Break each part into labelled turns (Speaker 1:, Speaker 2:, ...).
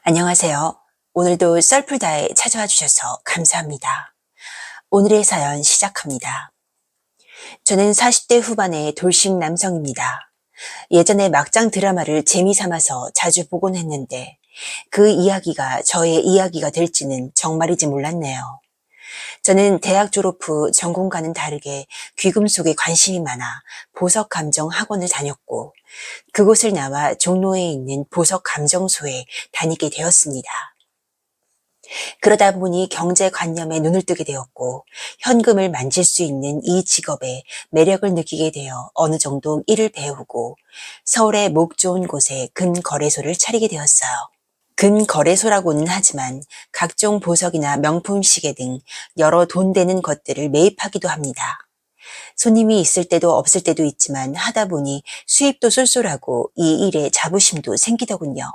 Speaker 1: 안녕하세요. 오늘도 썰풀다에 찾아와 주셔서 감사합니다. 오늘의 사연 시작합니다. 저는 40대 후반의 돌싱 남성입니다. 예전에 막장 드라마를 재미삼아서 자주 보곤 했는데 그 이야기가 저의 이야기가 될지는 정말이지 몰랐네요. 저는 대학 졸업 후 전공과는 다르게 귀금속에 관심이 많아 보석감정 학원을 다녔고 그곳을 나와 종로에 있는 보석감정소에 다니게 되었습니다. 그러다 보니 경제관념에 눈을 뜨게 되었고 현금을 만질 수 있는 이 직업에 매력을 느끼게 되어 어느 정도 일을 배우고 서울의 목 좋은 곳에 금거래소를 차리게 되었어요. 금거래소라고는 하지만 각종 보석이나 명품 시계 등 여러 돈 되는 것들을 매입하기도 합니다. 손님이 있을 때도 없을 때도 있지만 하다 보니 수입도 쏠쏠하고 이 일에 자부심도 생기더군요.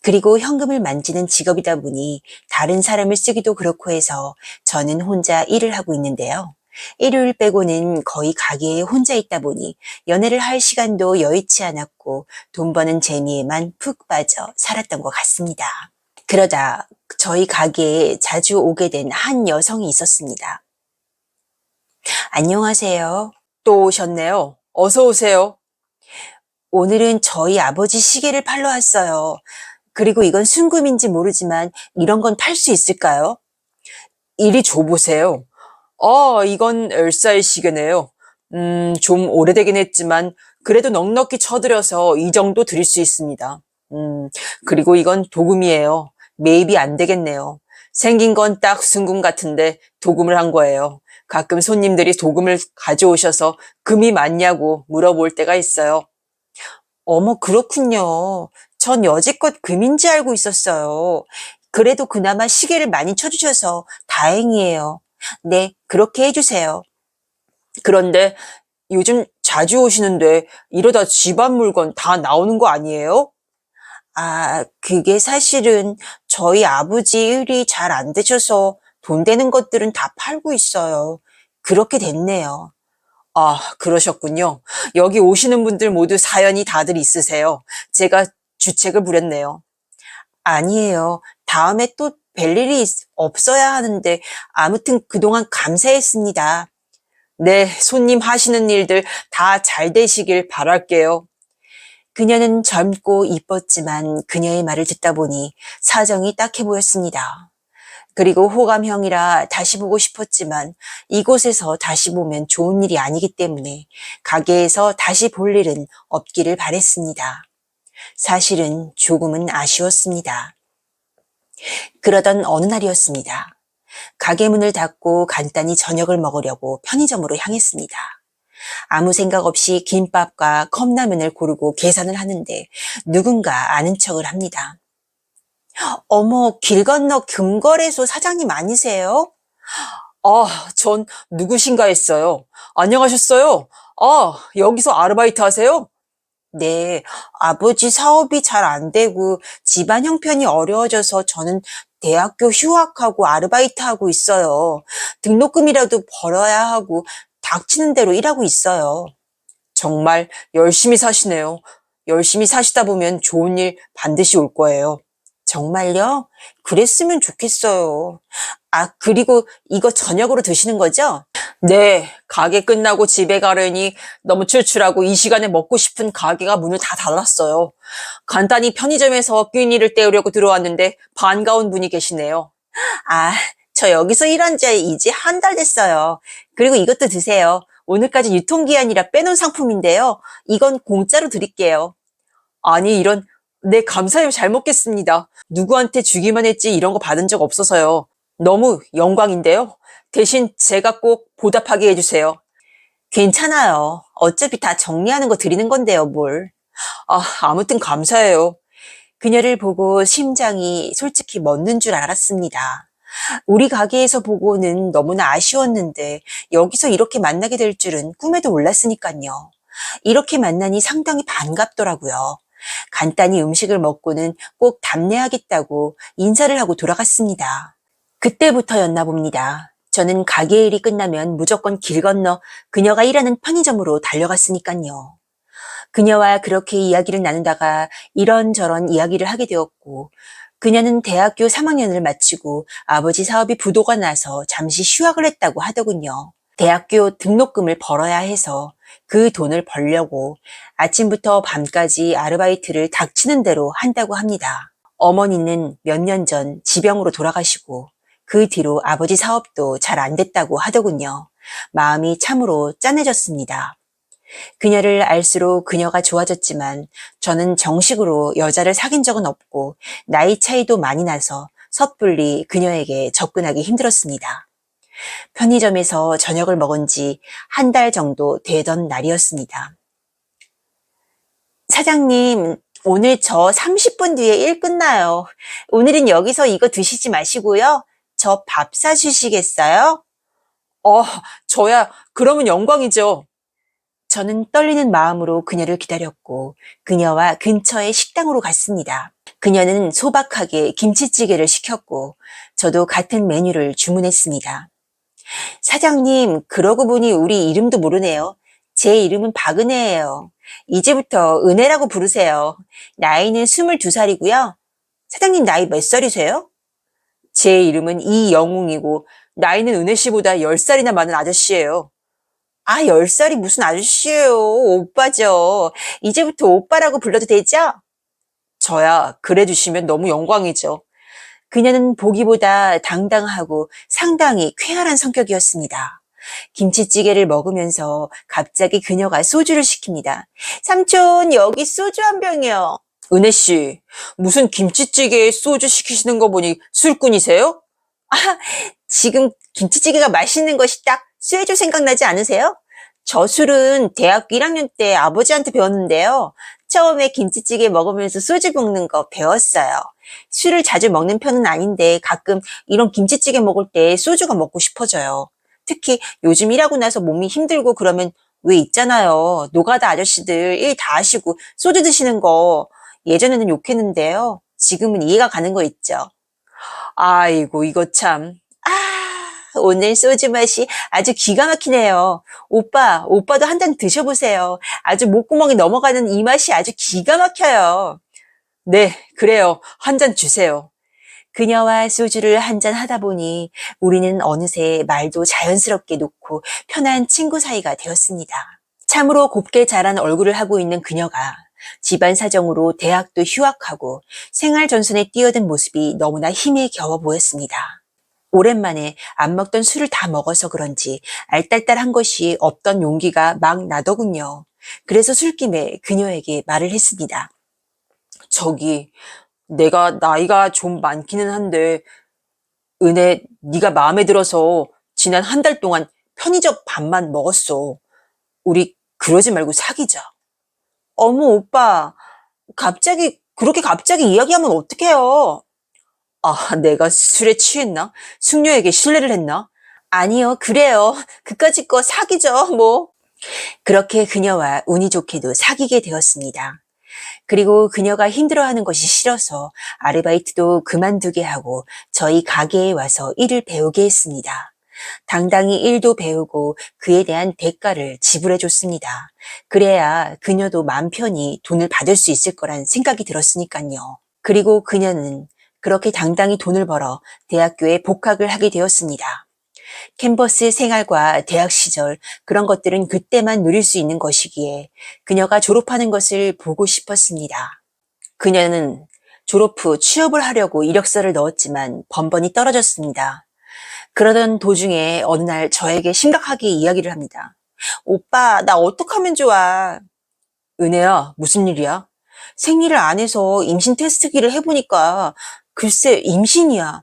Speaker 1: 그리고 현금을 만지는 직업이다 보니 다른 사람을 쓰기도 그렇고 해서 저는 혼자 일을 하고 있는데요. 일요일 빼고는 거의 가게에 혼자 있다 보니 연애를 할 시간도 여의치 않았고 돈 버는 재미에만 푹 빠져 살았던 것 같습니다. 그러다 저희 가게에 자주 오게 된 한 여성이 있었습니다. 안녕하세요.
Speaker 2: 또 오셨네요. 어서 오세요.
Speaker 1: 오늘은 저희 아버지 시계를 팔러 왔어요. 그리고 이건 순금인지 모르지만 이런 건 팔 수 있을까요?
Speaker 2: 이리 줘보세요. 이건 엘사의 시계네요. 좀 오래되긴 했지만 그래도 넉넉히 쳐드려서 이 정도 드릴 수 있습니다. 그리고 이건 도금이에요. 매입이 안 되겠네요. 생긴 건 딱 순금 같은데 도금을 한 거예요. 가끔 손님들이 도금을 가져오셔서 금이 맞냐고 물어볼 때가 있어요.
Speaker 1: 어머, 그렇군요. 전 여지껏 금인지 알고 있었어요. 그래도 그나마 시계를 많이 쳐주셔서 다행이에요. 네, 그렇게 해주세요.
Speaker 2: 그런데 요즘 자주 오시는데 이러다 집안 물건 다 나오는 거 아니에요?
Speaker 1: 아, 그게 사실은 저희 아버지 일이 잘 안 되셔서 돈 되는 것들은 다 팔고 있어요. 그렇게 됐네요.
Speaker 2: 그러셨군요. 여기 오시는 분들 모두 사연이 다들 있으세요. 제가 주책을 부렸네요.
Speaker 1: 아니에요. 다음에 또 뵐 일이 없어야 하는데 아무튼 그동안 감사했습니다.
Speaker 2: 네, 손님 하시는 일들 다 잘 되시길 바랄게요.
Speaker 1: 그녀는 젊고 이뻤지만 그녀의 말을 듣다 보니 사정이 딱해 보였습니다. 그리고 호감형이라 다시 보고 싶었지만 이곳에서 다시 보면 좋은 일이 아니기 때문에 가게에서 다시 볼 일은 없기를 바랬습니다. 사실은 조금은 아쉬웠습니다. 그러던 어느 날이었습니다. 가게 문을 닫고 간단히 저녁을 먹으려고 편의점으로 향했습니다. 아무 생각 없이 김밥과 컵라면을 고르고 계산을 하는데 누군가 아는 척을 합니다. 어머, 길 건너 금거래소 사장님 아니세요?
Speaker 2: 전 누구신가 했어요. 안녕하셨어요. 여기서 아르바이트 하세요?
Speaker 1: 네, 아버지 사업이 잘 안 되고 집안 형편이 어려워져서 저는 대학교 휴학하고 아르바이트하고 있어요. 등록금이라도 벌어야 하고 닥치는 대로 일하고 있어요.
Speaker 2: 정말 열심히 사시네요. 열심히 사시다 보면 좋은 일 반드시 올 거예요.
Speaker 1: 정말요? 그랬으면 좋겠어요. 아, 그리고 이거 저녁으로 드시는 거죠?
Speaker 2: 네, 가게 끝나고 집에 가려니 너무 출출하고 이 시간에 먹고 싶은 가게가 문을 다 닫았어요. 간단히 편의점에서 끼니를 때우려고 들어왔는데 반가운 분이 계시네요.
Speaker 1: 아, 저 여기서 일한 지 이제 한 달 됐어요. 그리고 이것도 드세요. 오늘까지 유통기한이라 빼놓은 상품인데요. 이건 공짜로 드릴게요.
Speaker 2: 아니, 이런, 네, 감사해요. 잘 먹겠습니다. 누구한테 주기만 했지 이런 거 받은 적 없어서요. 너무 영광인데요. 대신 제가 꼭 보답하게 해주세요.
Speaker 1: 괜찮아요. 어차피 다 정리하는 거 드리는 건데요, 뭘.
Speaker 2: 아무튼 감사해요.
Speaker 1: 그녀를 보고 심장이 솔직히 멎는 줄 알았습니다. 우리 가게에서 보고는 너무나 아쉬웠는데 여기서 이렇게 만나게 될 줄은 꿈에도 몰랐으니까요. 이렇게 만나니 상당히 반갑더라고요. 간단히 음식을 먹고는 꼭 답례하겠다고 인사를 하고 돌아갔습니다. 그때부터였나 봅니다. 저는 가게 일이 끝나면 무조건 길 건너 그녀가 일하는 편의점으로 달려갔으니까요. 그녀와 그렇게 이야기를 나누다가 이런저런 이야기를 하게 되었고, 그녀는 대학교 3학년을 마치고 아버지 사업이 부도가 나서 잠시 휴학을 했다고 하더군요. 대학교 등록금을 벌어야 해서 그 돈을 벌려고 아침부터 밤까지 아르바이트를 닥치는 대로 한다고 합니다. 어머니는 몇 년 전 지병으로 돌아가시고 그 뒤로 아버지 사업도 잘 안 됐다고 하더군요. 마음이 참으로 짠해졌습니다. 그녀를 알수록 그녀가 좋아졌지만 저는 정식으로 여자를 사귄 적은 없고 나이 차이도 많이 나서 섣불리 그녀에게 접근하기 힘들었습니다. 편의점에서 저녁을 먹은 지 한 달 정도 되던 날이었습니다. 사장님, 오늘 저 30분 뒤에 일 끝나요. 오늘은 여기서 이거 드시지 마시고요. 저 밥 사주시겠어요?
Speaker 2: 어, 저야 그러면 영광이죠.
Speaker 1: 저는 떨리는 마음으로 그녀를 기다렸고 그녀와 근처의 식당으로 갔습니다. 그녀는 소박하게 김치찌개를 시켰고 저도 같은 메뉴를 주문했습니다. 사장님, 그러고 보니 우리 이름도 모르네요. 제 이름은 박은혜예요. 이제부터 은혜라고 부르세요. 나이는 22살이고요. 사장님 나이 몇 살이세요?
Speaker 2: 제 이름은 이영웅이고 나이는 은혜 씨보다 10살이나 많은 아저씨예요.
Speaker 1: 아, 10살이 무슨 아저씨예요. 오빠죠. 이제부터 오빠라고 불러도 되죠?
Speaker 2: 저야 그래 주시면 너무 영광이죠.
Speaker 1: 그녀는 보기보다 당당하고 상당히 쾌활한 성격이었습니다. 김치찌개를 먹으면서 갑자기 그녀가 소주를 시킵니다. 삼촌, 여기 소주 한 병이요.
Speaker 2: 은혜 씨, 무슨 김치찌개에 소주 시키시는 거 보니 술꾼이세요?
Speaker 1: 지금 김치찌개가 맛있는 것이 딱 쇠주 생각나지 않으세요? 저 술은 대학교 1학년 때 아버지한테 배웠는데요. 처음에 김치찌개 먹으면서 소주 먹는 거 배웠어요. 술을 자주 먹는 편은 아닌데 가끔 이런 김치찌개 먹을 때 소주가 먹고 싶어져요. 특히 요즘 일하고 나서 몸이 힘들고 그러면 왜 있잖아요. 노가다 아저씨들 일 다 하시고 소주 드시는 거 예전에는 욕했는데요. 지금은 이해가 가는 거 있죠.
Speaker 2: 아이고, 이거 참.
Speaker 1: 오늘 소주 맛이 아주 기가 막히네요. 오빠도 한 잔 드셔보세요. 아주 목구멍이 넘어가는 이 맛이 아주 기가 막혀요.
Speaker 2: 네, 그래요. 한 잔 주세요.
Speaker 1: 그녀와 소주를 한 잔 하다 보니 우리는 어느새 말도 자연스럽게 놓고 편한 친구 사이가 되었습니다. 참으로 곱게 자란 얼굴을 하고 있는 그녀가 집안 사정으로 대학도 휴학하고 생활 전선에 뛰어든 모습이 너무나 힘에 겨워 보였습니다. 오랜만에 안 먹던 술을 다 먹어서 그런지 알딸딸한 것이 없던 용기가 막 나더군요. 그래서 술김에 그녀에게 말을 했습니다.
Speaker 2: 저기, 내가 나이가 좀 많기는 한데, 은혜, 네가 마음에 들어서 지난 한 달 동안 편의점 밥만 먹었어. 우리 그러지 말고 사귀자.
Speaker 1: 어머 오빠, 그렇게 갑자기 이야기하면 어떡해요?
Speaker 2: 내가 술에 취했나? 숙녀에게 실례를 했나?
Speaker 1: 아니요, 그래요. 그까짓 거 사귀죠, 뭐. 그렇게 그녀와 운이 좋게도 사귀게 되었습니다. 그리고 그녀가 힘들어하는 것이 싫어서 아르바이트도 그만두게 하고 저희 가게에 와서 일을 배우게 했습니다. 당당히 일도 배우고 그에 대한 대가를 지불해 줬습니다. 그래야 그녀도 마음 편히 돈을 받을 수 있을 거란 생각이 들었으니까요. 그리고 그녀는 그렇게 당당히 돈을 벌어 대학교에 복학을 하게 되었습니다. 캠퍼스 생활과 대학 시절 그런 것들은 그때만 누릴 수 있는 것이기에 그녀가 졸업하는 것을 보고 싶었습니다. 그녀는 졸업 후 취업을 하려고 이력서를 넣었지만 번번이 떨어졌습니다. 그러던 도중에 어느 날 저에게 심각하게 이야기를 합니다. 오빠, 나 어떡하면 좋아?
Speaker 2: 은혜야, 무슨 일이야?
Speaker 1: 생리를 안 해서 임신 테스트기를 해보니까 글쎄 임신이야.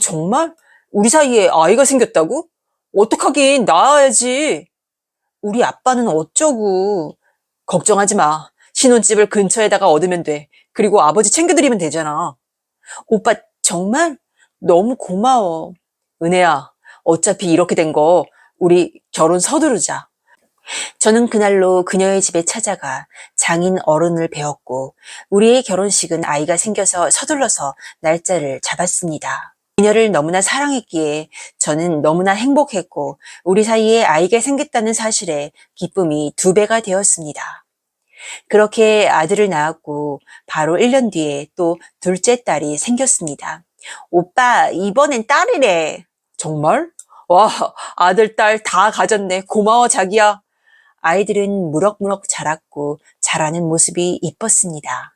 Speaker 2: 정말? 우리 사이에 아이가 생겼다고? 어떡하긴, 낳아야지.
Speaker 1: 우리 아빠는 어쩌고.
Speaker 2: 걱정하지 마. 신혼집을 근처에다가 얻으면 돼. 그리고 아버지 챙겨드리면 되잖아.
Speaker 1: 오빠 정말 너무 고마워.
Speaker 2: 은혜야, 어차피 이렇게 된 거 우리 결혼 서두르자.
Speaker 1: 저는 그날로 그녀의 집에 찾아가 장인 어른을 배웠고 우리의 결혼식은 아이가 생겨서 서둘러서 날짜를 잡았습니다. 그녀를 너무나 사랑했기에 저는 너무나 행복했고 우리 사이에 아이가 생겼다는 사실에 기쁨이 2배가 되었습니다. 그렇게 아들을 낳았고 바로 1년 뒤에 또 둘째 딸이 생겼습니다. 오빠, 이번엔 딸이래.
Speaker 2: 정말? 와, 아들, 딸 다 가졌네. 고마워, 자기야.
Speaker 1: 아이들은 무럭무럭 자랐고 자라는 모습이 이뻤습니다.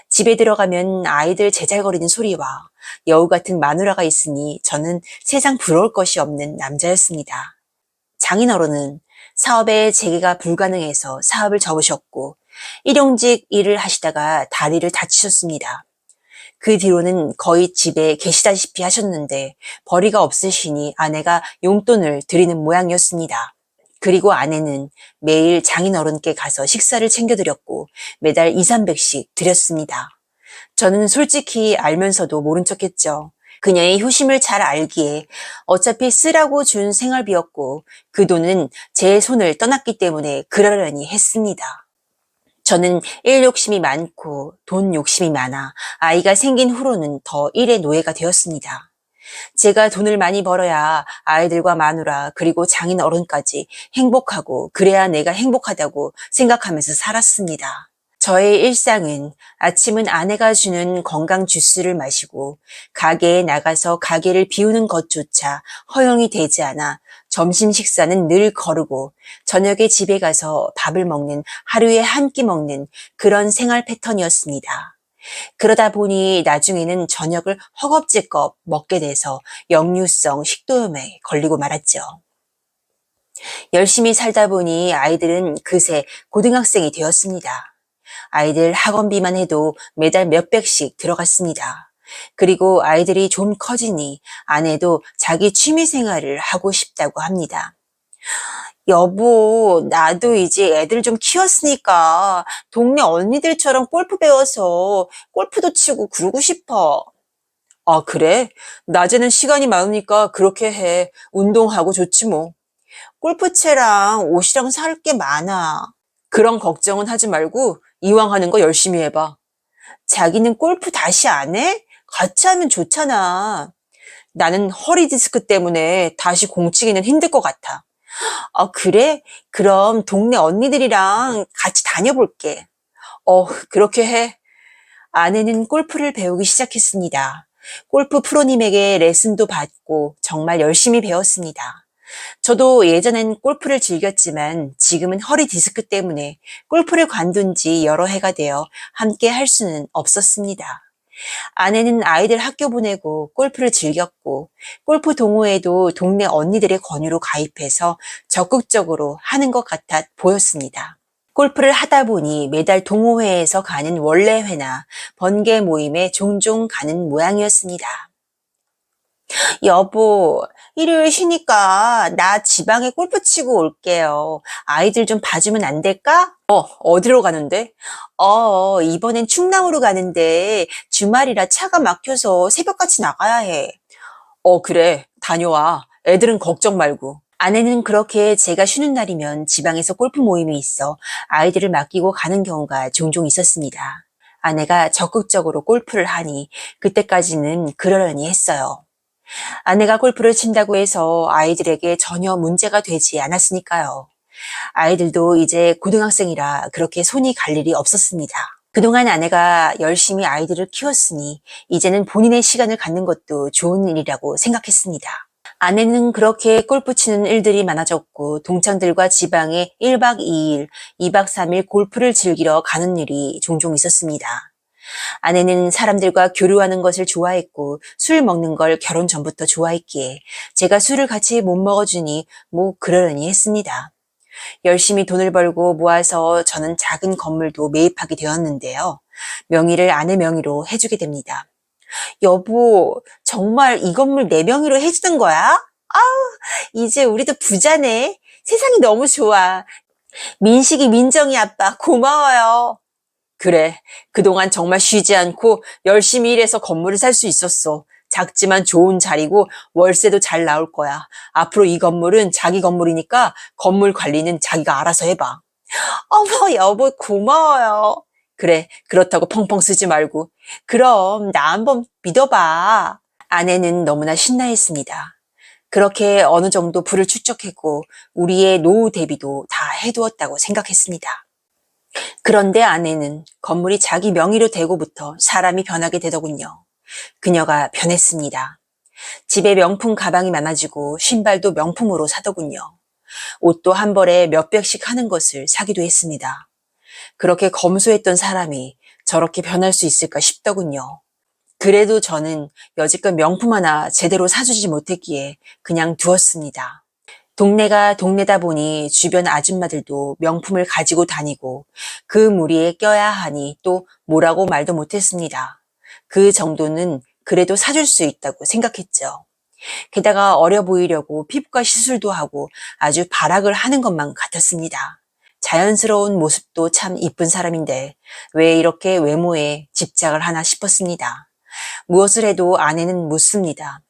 Speaker 1: 집에 들어가면 아이들 제잘거리는 소리와 여우 같은 마누라가 있으니 저는 세상 부러울 것이 없는 남자였습니다. 장인어른은 사업에 재개가 불가능해서 사업을 접으셨고 일용직 일을 하시다가 다리를 다치셨습니다. 그 뒤로는 거의 집에 계시다시피 하셨는데 벌이가 없으시니 아내가 용돈을 드리는 모양이었습니다. 그리고 아내는 매일 장인어른께 가서 식사를 챙겨드렸고 매달 2, 300씩 드렸습니다. 저는 솔직히 알면서도 모른 척했죠. 그녀의 효심을 잘 알기에 어차피 쓰라고 준 생활비였고 그 돈은 제 손을 떠났기 때문에 그러려니 했습니다. 저는 일 욕심이 많고 돈 욕심이 많아 아이가 생긴 후로는 더 일의 노예가 되었습니다. 제가 돈을 많이 벌어야 아이들과 마누라 그리고 장인 어른까지 행복하고 그래야 내가 행복하다고 생각하면서 살았습니다. 저의 일상은 아침은 아내가 주는 건강 주스를 마시고 가게에 나가서 가게를 비우는 것조차 허용이 되지 않아 점심 식사는 늘 거르고 저녁에 집에 가서 밥을 먹는 하루에 한 끼 먹는 그런 생활 패턴이었습니다. 그러다 보니 나중에는 저녁을 허겁지겁 먹게 돼서 역류성 식도염에 걸리고 말았죠. 열심히 살다 보니 아이들은 그새 고등학생이 되었습니다. 아이들 학원비만 해도 매달 몇백씩 들어갔습니다. 그리고 아이들이 좀 커지니 아내도 자기 취미 생활을 하고 싶다고 합니다. 여보, 나도 이제 애들 좀 키웠으니까 동네 언니들처럼 골프 배워서 골프도 치고 그러고 싶어.
Speaker 2: 아, 그래? 낮에는 시간이 많으니까 그렇게 해. 운동하고 좋지 뭐.
Speaker 1: 골프채랑 옷이랑 살 게 많아.
Speaker 2: 그런 걱정은 하지 말고 이왕 하는 거 열심히 해봐.
Speaker 1: 자기는 골프 다시 안 해? 같이 하면 좋잖아.
Speaker 2: 나는 허리 디스크 때문에 다시 공치기는 힘들 것 같아.
Speaker 1: 아, 그래? 그럼 동네 언니들이랑 같이 다녀볼게.
Speaker 2: 그렇게 해.
Speaker 1: 아내는 골프를 배우기 시작했습니다. 골프 프로님에게 레슨도 받고 정말 열심히 배웠습니다. 저도 예전엔 골프를 즐겼지만 지금은 허리 디스크 때문에 골프를 관둔 지 여러 해가 되어 함께 할 수는 없었습니다. 아내는 아이들 학교 보내고 골프를 즐겼고 골프 동호회도 동네 언니들의 권유로 가입해서 적극적으로 하는 것 같아 보였습니다. 골프를 하다 보니 매달 동호회에서 가는 원래회나 번개 모임에 종종 가는 모양이었습니다. 여보, 일요일 쉬니까 나 지방에 골프 치고 올게요. 아이들 좀 봐주면 안 될까?
Speaker 2: 어디로 가는데?
Speaker 1: 이번엔 충남으로 가는데 주말이라 차가 막혀서 새벽같이 나가야 해.
Speaker 2: 그래. 다녀와. 애들은 걱정 말고.
Speaker 1: 아내는 그렇게 제가 쉬는 날이면 지방에서 골프 모임이 있어 아이들을 맡기고 가는 경우가 종종 있었습니다. 아내가 적극적으로 골프를 하니 그때까지는 그러려니 했어요. 아내가 골프를 친다고 해서 아이들에게 전혀 문제가 되지 않았으니까요. 아이들도 이제 고등학생이라 그렇게 손이 갈 일이 없었습니다. 그동안 아내가 열심히 아이들을 키웠으니 이제는 본인의 시간을 갖는 것도 좋은 일이라고 생각했습니다. 아내는 그렇게 골프 치는 일들이 많아졌고 동창들과 지방에 1박 2일, 2박 3일 골프를 즐기러 가는 일이 종종 있었습니다. 아내는 사람들과 교류하는 것을 좋아했고 술 먹는 걸 결혼 전부터 좋아했기에 제가 술을 같이 못 먹어주니 뭐 그러려니 했습니다. 열심히 돈을 벌고 모아서 저는 작은 건물도 매입하게 되었는데요. 명의를 아내 명의로 해주게 됩니다. 여보, 정말 이 건물 내 명의로 해주는 거야? 이제 우리도 부자네. 세상이 너무 좋아. 민식이, 민정이 아빠 고마워요.
Speaker 2: 그래. 그동안 정말 쉬지 않고 열심히 일해서 건물을 살 수 있었어. 작지만 좋은 자리고 월세도 잘 나올 거야. 앞으로 이 건물은 자기 건물이니까 건물 관리는 자기가 알아서 해봐.
Speaker 1: 어머, 여보 고마워요.
Speaker 2: 그래. 그렇다고 펑펑 쓰지 말고.
Speaker 1: 그럼 나 한번 믿어봐. 아내는 너무나 신나했습니다. 그렇게 어느 정도 부를 축적했고 우리의 노후 대비도 다 해두었다고 생각했습니다. 그런데 아내는 건물이 자기 명의로 되고부터 사람이 변하게 되더군요. 그녀가 변했습니다. 집에 명품 가방이 많아지고 신발도 명품으로 사더군요. 옷도 한 벌에 몇백씩 하는 것을 사기도 했습니다. 그렇게 검소했던 사람이 저렇게 변할 수 있을까 싶더군요. 그래도 저는 여지껏 명품 하나 제대로 사주지 못했기에 그냥 두었습니다. 동네가 동네다 보니 주변 아줌마들도 명품을 가지고 다니고 그 무리에 껴야 하니 또 뭐라고 말도 못했습니다. 그 정도는 그래도 사줄 수 있다고 생각했죠. 게다가 어려 보이려고 피부과 시술도 하고 아주 발악을 하는 것만 같았습니다. 자연스러운 모습도 참 이쁜 사람인데 왜 이렇게 외모에 집착을 하나 싶었습니다. 무엇을 해도 아내는 묻습니다.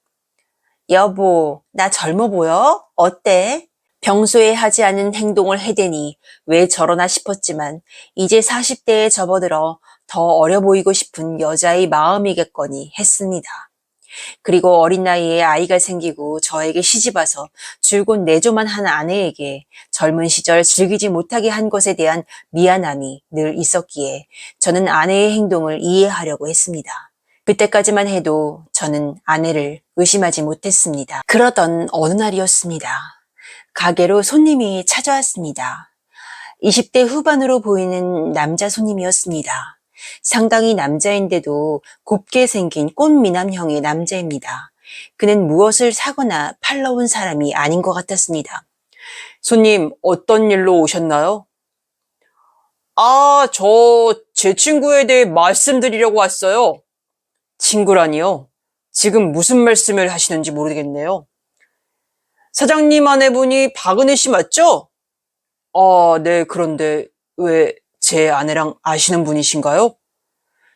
Speaker 1: 여보, 나 젊어 보여? 어때? 평소에 하지 않은 행동을 해대니 왜 저러나 싶었지만 이제 40대에 접어들어 더 어려 보이고 싶은 여자의 마음이겠거니 했습니다. 그리고 어린 나이에 아이가 생기고 저에게 시집와서 줄곧 내조만 한 아내에게 젊은 시절 즐기지 못하게 한 것에 대한 미안함이 늘 있었기에 저는 아내의 행동을 이해하려고 했습니다. 그때까지만 해도 저는 아내를 의심하지 못했습니다. 그러던 어느 날이었습니다. 가게로 손님이 찾아왔습니다. 20대 후반으로 보이는 남자 손님이었습니다. 상당히 남자인데도 곱게 생긴 꽃미남형의 남자입니다. 그는 무엇을 사거나 팔러 온 사람이 아닌 것 같았습니다.
Speaker 2: 손님, 어떤 일로 오셨나요? 제 친구에 대해 말씀드리려고 왔어요. 친구라니요? 지금 무슨 말씀을 하시는지 모르겠네요. 사장님 아내분이 박은혜 씨 맞죠? 네, 그런데 왜 제 아내랑 아시는 분이신가요?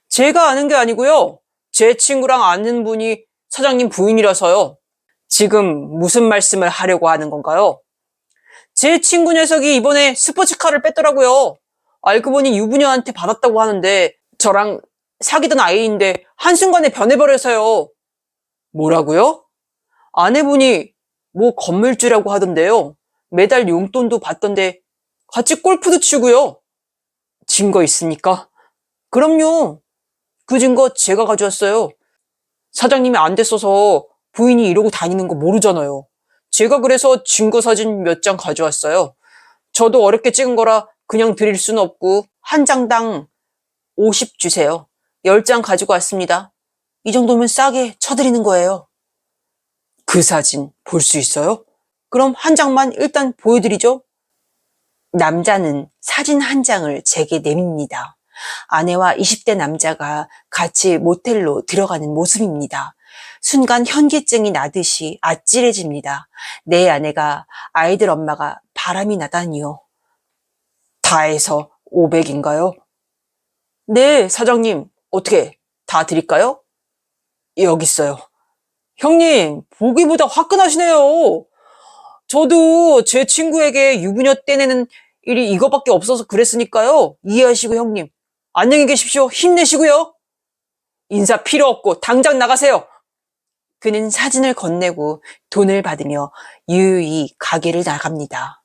Speaker 2: 제가 아는 게 아니고요. 제 친구랑 아는 분이 사장님 부인이라서요. 지금 무슨 말씀을 하려고 하는 건가요? 제 친구 녀석이 이번에 스포츠카를 뺐더라고요. 알고 보니 유부녀한테 받았다고 하는데 저랑 사귀던 아이인데 한순간에 변해버려서요. 뭐라고요? 아내분이 뭐 건물주라고 하던데요. 매달 용돈도 받던데 같이 골프도 치고요. 증거 있습니까? 그럼요. 그 증거 제가 가져왔어요. 사장님이 안 됐어서 부인이 이러고 다니는 거 모르잖아요. 제가 그래서 증거 사진 몇 장 가져왔어요. 저도 어렵게 찍은 거라 그냥 드릴 수는 없고 한 장당 50 주세요. 10장 가지고 왔습니다. 이 정도면 싸게 쳐드리는 거예요. 그 사진 볼 수 있어요? 그럼 한 장만 일단 보여드리죠.
Speaker 1: 남자는 사진 한 장을 제게 내밉니다. 아내와 20대 남자가 같이 모텔로 들어가는 모습입니다. 순간 현기증이 나듯이 아찔해집니다. 내 아내가 아이들 엄마가 바람이 나다니요.
Speaker 2: 다 해서 500인가요? 네, 사장님. 어떻게 다 드릴까요? 여기 있어요. 형님, 보기보다 화끈하시네요. 저도 제 친구에게 유부녀 떼내는 일이 이거밖에 없어서 그랬으니까요. 이해하시고 형님. 안녕히 계십시오. 힘내시고요. 인사 필요 없고 당장 나가세요.
Speaker 1: 그는 사진을 건네고 돈을 받으며 유유히 가게를 나갑니다.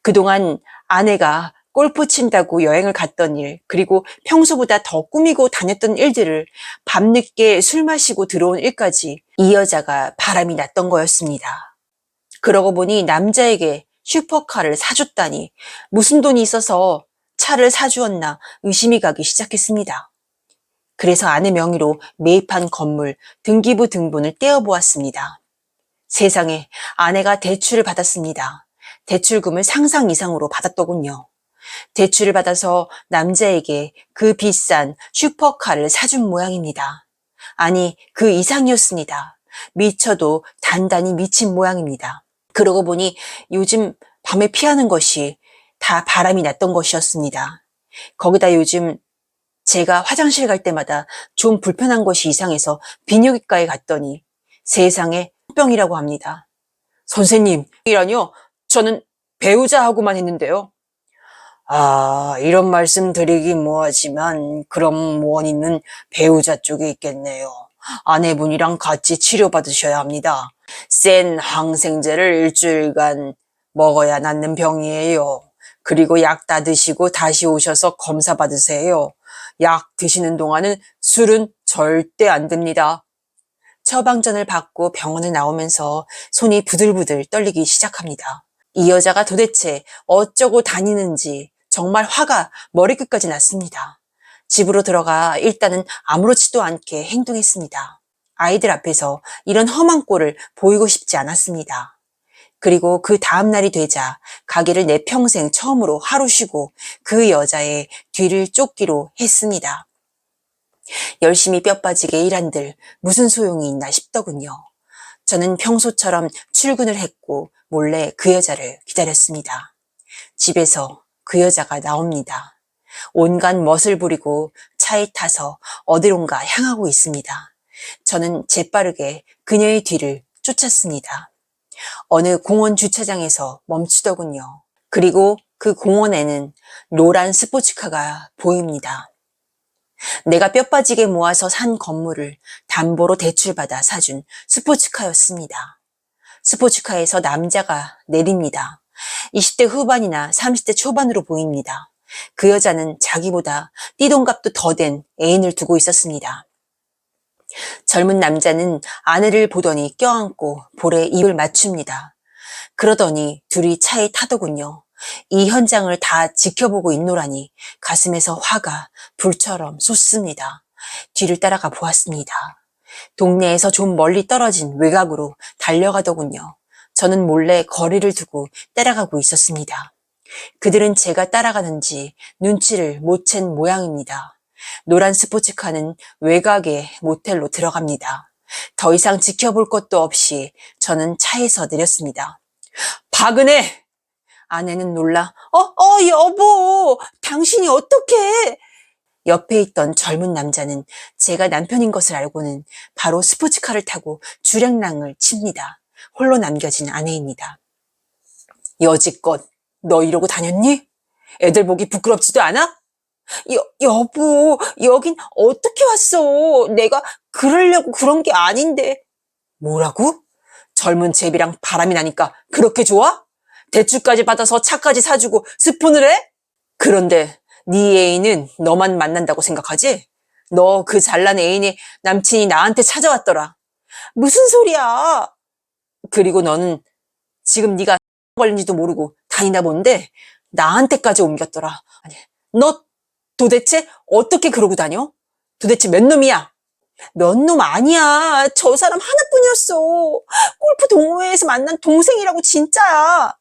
Speaker 1: 그동안 아내가 골프 친다고 여행을 갔던 일, 그리고 평소보다 더 꾸미고 다녔던 일들을 밤늦게 술 마시고 들어온 일까지 이 여자가 바람이 났던 거였습니다. 그러고 보니 남자에게 슈퍼카를 사줬다니 무슨 돈이 있어서 차를 사주었나 의심이 가기 시작했습니다. 그래서 아내 명의로 매입한 건물 등기부 등본을 떼어보았습니다. 세상에 아내가 대출을 받았습니다. 대출금을 상상 이상으로 받았더군요. 대출을 받아서 남자에게 그 비싼 슈퍼카를 사준 모양입니다. 아니, 그 이상이었습니다. 미쳐도 단단히 미친 모양입니다. 그러고 보니 요즘 밤에 피하는 것이 다 바람이 났던 것이었습니다. 거기다 요즘 제가 화장실 갈 때마다 좀 불편한 것이 이상해서 비뇨기과에 갔더니 세상에 병이라고 합니다.
Speaker 2: 선생님, 이라뇨? 저는 배우자하고만 했는데요. 이런 말씀 드리긴 뭐하지만 그런 원인은 배우자 쪽에 있겠네요. 아내분이랑 같이 치료받으셔야 합니다. 센 항생제를 일주일간 먹어야 낫는 병이에요. 그리고 약 다 드시고 다시 오셔서 검사 받으세요. 약 드시는 동안은 술은 절대 안 됩니다.
Speaker 1: 처방전을 받고 병원을 나오면서 손이 부들부들 떨리기 시작합니다. 이 여자가 도대체 어쩌고 다니는지 정말 화가 머리끝까지 났습니다. 집으로 들어가 일단은 아무렇지도 않게 행동했습니다. 아이들 앞에서 이런 험한 꼴을 보이고 싶지 않았습니다. 그리고 그 다음날이 되자 가게를 내 평생 처음으로 하루 쉬고 그 여자의 뒤를 쫓기로 했습니다. 열심히 뼈 빠지게 일한들 무슨 소용이 있나 싶더군요. 저는 평소처럼 출근을 했고 몰래 그 여자를 기다렸습니다. 집에서 그 여자가 나옵니다. 온갖 멋을 부리고 차에 타서 어디론가 향하고 있습니다. 저는 재빠르게 그녀의 뒤를 쫓았습니다. 어느 공원 주차장에서 멈추더군요. 그리고 그 공원에는 노란 스포츠카가 보입니다. 내가 뼈 빠지게 모아서 산 건물을 담보로 대출받아 사준 스포츠카였습니다. 스포츠카에서 남자가 내립니다. 20대 후반이나 30대 초반으로 보입니다. 그 여자는 자기보다 띠동갑도 더 된 애인을 두고 있었습니다. 젊은 남자는 아내를 보더니 껴안고 볼에 입을 맞춥니다. 그러더니 둘이 차에 타더군요. 이 현장을 다 지켜보고 있노라니 가슴에서 화가 불처럼 솟습니다. 뒤를 따라가 보았습니다. 동네에서 좀 멀리 떨어진 외곽으로 달려가더군요. 저는 몰래 거리를 두고 따라가고 있었습니다. 그들은 제가 따라가는지 눈치를 못 챈 모양입니다. 노란 스포츠카는 외곽의 모텔로 들어갑니다. 더 이상 지켜볼 것도 없이 저는 차에서 내렸습니다.
Speaker 2: 박은혜!
Speaker 1: 아내는 놀라 여보, 당신이 어떻게? 옆에 있던 젊은 남자는 제가 남편인 것을 알고는 바로 스포츠카를 타고 주량랑을 칩니다. 홀로 남겨진 아내입니다.
Speaker 2: 여지껏 너 이러고 다녔니? 애들 보기 부끄럽지도 않아?
Speaker 1: 여보, 여긴 어떻게 왔어? 내가 그러려고 그런 게 아닌데.
Speaker 2: 뭐라고? 젊은 제비랑 바람이 나니까 그렇게 좋아? 대출까지 받아서 차까지 사주고 스폰을 해? 그런데 네 애인은 너만 만난다고 생각하지? 너 그 잘난 애인의 남친이 나한테 찾아왔더라.
Speaker 1: 무슨 소리야?
Speaker 2: 그리고 너는 지금 네가 걸린지도 모르고 다니나 본데 나한테까지 옮겼더라. 아니, 너 도대체 어떻게 그러고 다녀? 도대체 몇 놈이야?
Speaker 1: 몇 놈 아니야. 저 사람 하나뿐이었어. 골프 동호회에서 만난 동생이라고 진짜야.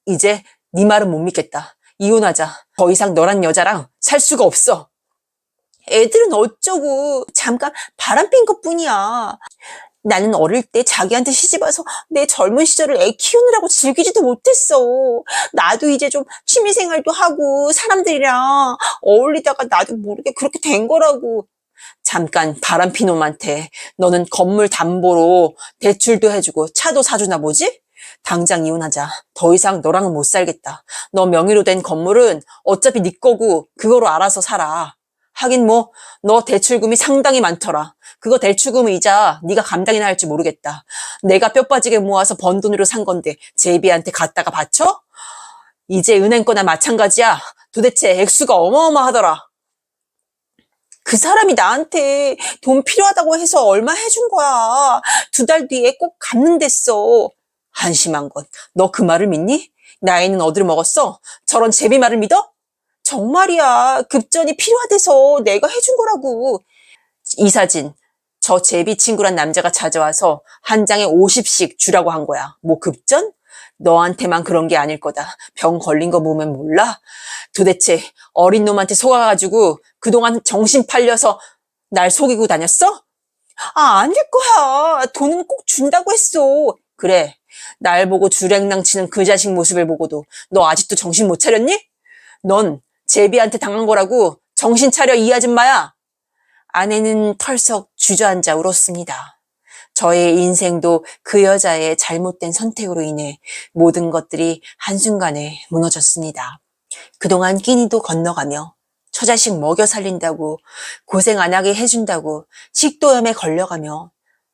Speaker 2: 이제 네 말은 못 믿겠다. 이혼하자. 더 이상 너란 여자랑 살 수가 없어.
Speaker 1: 애들은 어쩌고 잠깐 바람핀 것뿐이야. 나는 어릴 때 자기한테 시집와서 내 젊은 시절을 애 키우느라고 즐기지도 못했어. 나도 이제 좀 취미생활도 하고 사람들이랑 어울리다가 나도 모르게 그렇게 된 거라고.
Speaker 2: 잠깐 바람핀 놈한테 너는 건물 담보로 대출도 해주고 차도 사주나 보지? 당장 이혼하자. 더 이상 너랑은 못 살겠다. 너 명의로 된 건물은 어차피 네 거고 그거로 알아서 살아. 하긴 뭐 너 대출금이 상당히 많더라. 그거 대출금 이자 네가 감당이나 할지 모르겠다. 내가 뼈 빠지게 모아서 번 돈으로 산 건데 제비한테 갖다가 바쳐? 이제 은행 거나 마찬가지야. 도대체 액수가 어마어마하더라.
Speaker 1: 그 사람이 나한테 돈 필요하다고 해서 얼마 해준 거야. 2달 뒤에 꼭 갚는댔어.
Speaker 2: 한심한 것. 너 그 말을 믿니? 나이는 어디를 먹었어? 저런 제비 말을 믿어?
Speaker 1: 정말이야. 급전이 필요하대서 내가 해준 거라고.
Speaker 2: 이 사진. 저 제비 친구란 남자가 찾아와서 한 장에 50씩 주라고 한 거야. 뭐 급전? 너한테만 그런 게 아닐 거다. 병 걸린 거 보면 몰라? 도대체 어린 놈한테 속아가지고 그동안 정신 팔려서 날 속이고 다녔어?
Speaker 1: 아닐 거야. 돈은 꼭 준다고 했어.
Speaker 2: 그래. 날 보고 주랭랑 치는 그 자식 모습을 보고도 너 아직도 정신 못 차렸니? 넌 제비한테 당한 거라고 정신 차려 이 아줌마야.
Speaker 1: 아내는 털썩 주저앉아 울었습니다. 저의 인생도 그 여자의 잘못된 선택으로 인해 모든 것들이 한순간에 무너졌습니다. 그동안 끼니도 건너가며 처자식 먹여 살린다고 고생 안 하게 해준다고 식도염에 걸려가며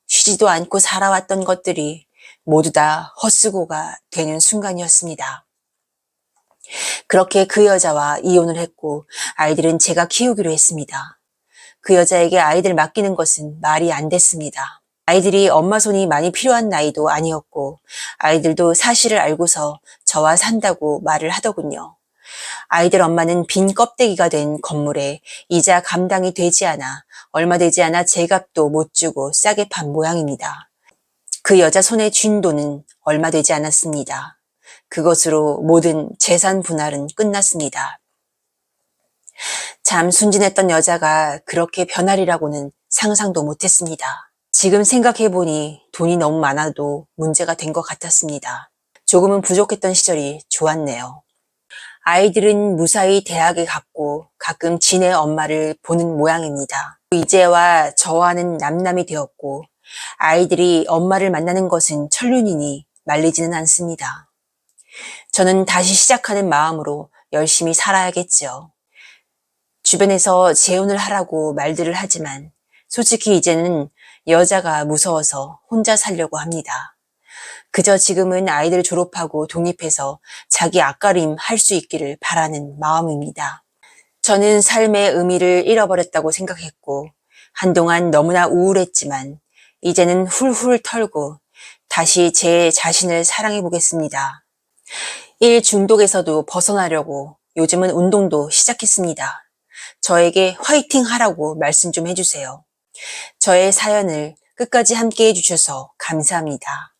Speaker 1: 쉬지도 않고 살아왔던 것들이 모두 다 헛수고가 되는 순간이었습니다. 그렇게 그 여자와 이혼을 했고 아이들은 제가 키우기로 했습니다. 그 여자에게 아이들 맡기는 것은 말이 안 됐습니다. 아이들이 엄마 손이 많이 필요한 나이도 아니었고 아이들도 사실을 알고서 저와 산다고 말을 하더군요. 아이들 엄마는 빈 껍데기가 된 건물에 이자 감당이 되지 않아 얼마 되지 않아 제값도 못 주고 싸게 판 모양입니다. 그 여자 손에 쥔 돈은 얼마 되지 않았습니다. 그것으로 모든 재산 분할은 끝났습니다. 참 순진했던 여자가 그렇게 변하리라고는 상상도 못했습니다. 지금 생각해보니 돈이 너무 많아도 문제가 된 것 같았습니다. 조금은 부족했던 시절이 좋았네요. 아이들은 무사히 대학에 갔고 가끔 지네 엄마를 보는 모양입니다. 이제와 저와는 남남이 되었고 아이들이 엄마를 만나는 것은 천륜이니 말리지는 않습니다. 저는 다시 시작하는 마음으로 열심히 살아야겠죠. 주변에서 재혼을 하라고 말들을 하지만 솔직히 이제는 여자가 무서워서 혼자 살려고 합니다. 그저 지금은 아이들 졸업하고 독립해서 자기 앞가림 할 수 있기를 바라는 마음입니다. 저는 삶의 의미를 잃어버렸다고 생각했고 한동안 너무나 우울했지만 이제는 훌훌 털고 다시 제 자신을 사랑해 보겠습니다. 일 중독에서도 벗어나려고 요즘은 운동도 시작했습니다. 저에게 화이팅 하라고 말씀 좀 해주세요. 저의 사연을 끝까지 함께 해주셔서 감사합니다.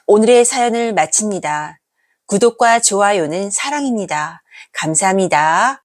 Speaker 1: 오늘의 사연을 마칩니다. 구독과 좋아요는 사랑입니다. 감사합니다.